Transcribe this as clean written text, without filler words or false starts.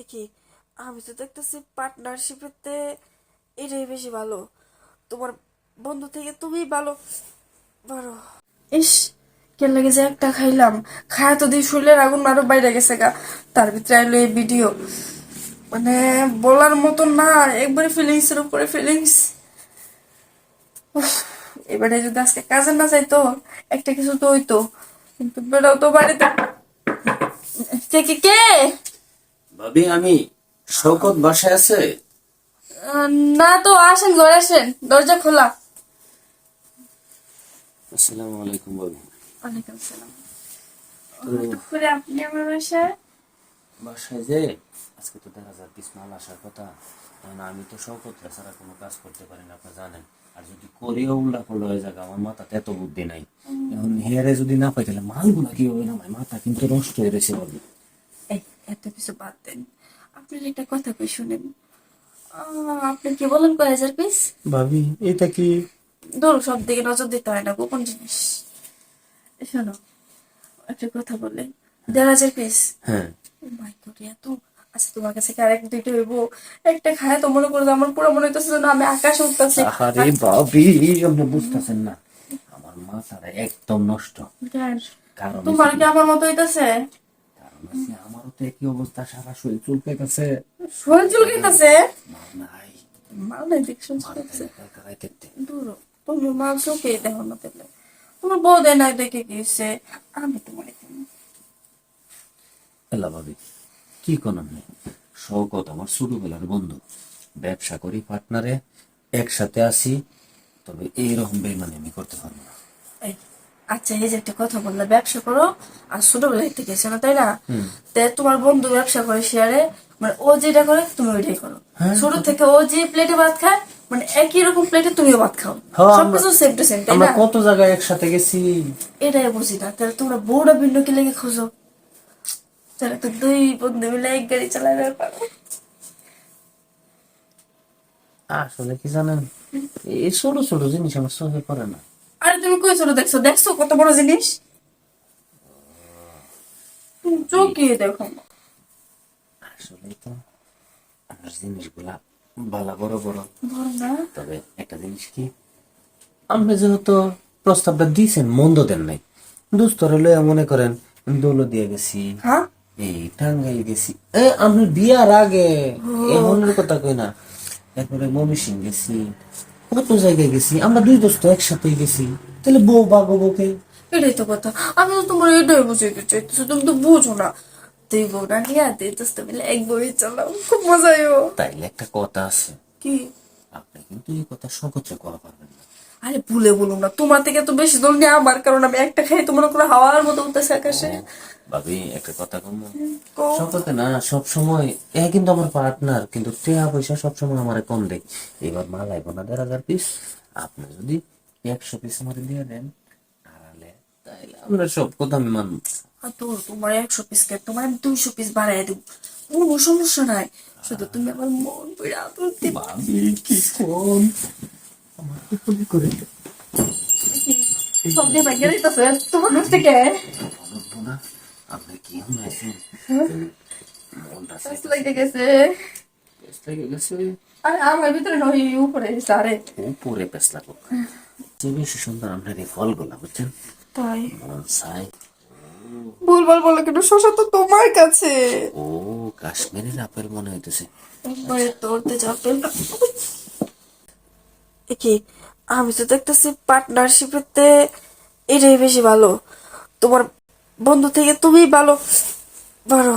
কি আমি তো দেখতেছি পার্টনারশিপেতে এটাই বেশি ভালো। তোমার বন্ধু থেকে তুমি ভালো পারো। ইস, কেন লাগে যে একটা খাইলাম, খায় তো দিয়ে শরীরের আগুন আরো বাইরে গেছে গা। তার ভিতরে আইলো এই ভিডিও, মানে বলার মতো না, একবারে ফিলিংস এর উপরে ফিলিংস। এবারে যদি আজকে কাজে না যাইতো, একটা কিছু তো হইতো, কিন্তু বেড়াও তো বাড়িতে। কে কে কে? ভাবি, আমি শওকত বাসায় আছে? না তো, আসেন ঘরে আসেন, দরজা খোলা। আসসালামু আলাইকুম ভাবি। ওয়ালাইকুম সালাম। তো হঠাৎ করে আপনি আমার বাসায়? বাসায় যে আজকে তো 1000 পিস মাল আসার কথা। কারণ আমি তো শওকত ছাড়া কোনো কাজ করতে পারি না, আপনি জানেন। আর যদি করিও উল্টা করলে হয়ে যাবে, আমার মাথাতে এত বুদ্ধি নাই। এখন হেয়ারে যদি না পাই তাহলে মালগুলা কি হবে না, আমার মাথা কিন্তু নষ্ট হয়ে রয়েছে ভাবি। এই, এত কিছু বাদ দেন, আপনার একটা কথা কই শুনেন। আপনি কি বলেন, 1000 পিস? ভাবি, এটা কি? ধরো, সব দিকে নজর দিতে হয় না, গোপন জিনিস। শোনো, একটা কথা বলে, 1500 পিস? হ্যাঁ। মাই গড, এত! আচ্ছা, তোমার কাছে কি আরেক দুইটা হইব? একটা খায় তো মনে করো যে আমার পুরো মনে হইতেছে যেন আমি আকাশে উঠতেছি। আরে ভাবি, আপনি বুঝতেছেন না, আমার মাথাটা একদম নষ্ট। কারণ তোমার কি আমার মতো হইতেছে? কারণ আছে, আমারও তো একই অবস্থা, সারা শরীর চুলকাইতেছে। শরীর চুলকাইতেছে? মাল নাই, মাল নাই দেখে শরীর মাল চুলকাইতেছে? খাইলে একা খাইতে। দূর, তুমি মাল চোখেই দেখো না পেলে। তোমার বউ দেয় না দেখে গেছে, আমি তোমার এলা ভাবি, কি কোন নেই। শওকত আমার ছোটবেলার বন্ধু, ব্যবসা করি পার্টনারে, একসাথে আছি। তবে এইরকম বেইমানি আমি করতে পারবো না। এই, আচ্ছা, এই যে একটা কথা বললে, ব্যবসা করো আর ছোটবেলায় থেকে গেছে না, তাই না? তে তোমার বন্ধু ব্যবসা করে শেয়ারে, মানে ও যেটা করে তুমি ওইটাই করো। হ্যাঁ, ছোট থেকে ও যে প্লেটে ভাত খায়, মানে একই রকম প্লেটে তুমিও ভাত খাও। হ্যাঁ, সবকিছু সেম টু সেম, তাই আমরা না? কত জায়গায় একসাথে গেছি। এটাই বুঝি না, তাহলে তোমরা বউটা ভিন্ন কি লেগে খোঁজো? তাহলে তো দুই বন্ধু মিলে এক গাড়ি চালাবে পারো। আসলে কি জানেন, এই ছোট ছোট জিনিস আমার চোখে পড়ে না। আরে তুমি কই ছোট দেখছো? দেখছো কত বড় জিনিস? তুমি চোখে দেখো না। আসলে তো আমার জিনিসগুলা বালা বড় বড়। বড় না? তবে একটা জিনিস কি, আপনি যেহেতু প্রস্তাবটা দিয়েছেন, মন্দ দেন নাই। দুস্তরে লইয়া মনে করেন দৌলো দিয়ে গেছি, হ্যাঁ, এই টাঙ্গাই গেছি, আমি বিয়ার আগে, এমনের কথা কই না। তারপরে মমি সিং গেছি, কত জায়গায় গেছি, আমরা দুই দোস্ত একসাথে গেছি। তাহলে বউ বাগো বউকে। এটাই তো কথা। আমি তো তোমার এটাই বুঝাইতে চাইতেছি, তুমি তো বুঝো না। তুই বউটা নিয়ে তুই দোস্ত মিলে এক বই চালাও, খুব মজা আইব। তাইলে একটা কথা আছে, কি? আপনি কিন্তু এই কথা সকলে করা পারবেন না। আরে ভুলে বলুন না, তোমার থেকে তো বেশি দূর নেই আমার, কারণ আমি একটা খাই তো মনে করো হাওয়ার মতো উঠতেছে আকাশে। ভাবি, একটা কথা কম, কও। সকলকে না সব সময় এ কিন্তু আমার পার্টনার, কিন্তু টাকা পয়সা সবসময় আমার কম দেয়। এবার মাল আইব না 1500 পিস, আপনি যদি 100 পিস আমার দিয়ে দেন আড়ালে, তাইলে আমরা সব কথা আমি মানব। আর তো তোমার 100 পিস কে, তোমার আমি 200 পিস বাড়াই দিব, কোনো সমস্যা নাই। শুধু তুমি আমার মন পুরা আদর দিবা। ভাবি, কি কোন আমার উপরে করে সব দিয়ে বাইকে দিতেছে তোমার কাছ থেকে। বলবো না, আপনি কি শুনাইছেন, মনটা কাজ চাইতেছে, লাগে গেছে। পেস লেগে গেছে। আরে আমার ভিতরে নয়, উপরে এসে। আরে উপরে পেস লাগো, যে বেশি সুন্দর আপনার এই ফলগুলা, বুঝছেন? তাই? মন চাই। ভুলভাল বলো কেন, শশা তো তোমার কাছে। ও, কাশ্মীরের আপেল মনে হইতেছে। একবারে তোরতে যাবেন। কি আমি তো দেখতেছি পার্টনারশিপেতে এটাই বেশি ভালো। তোমার বন্ধু থেকে তুমি ভালো পারো।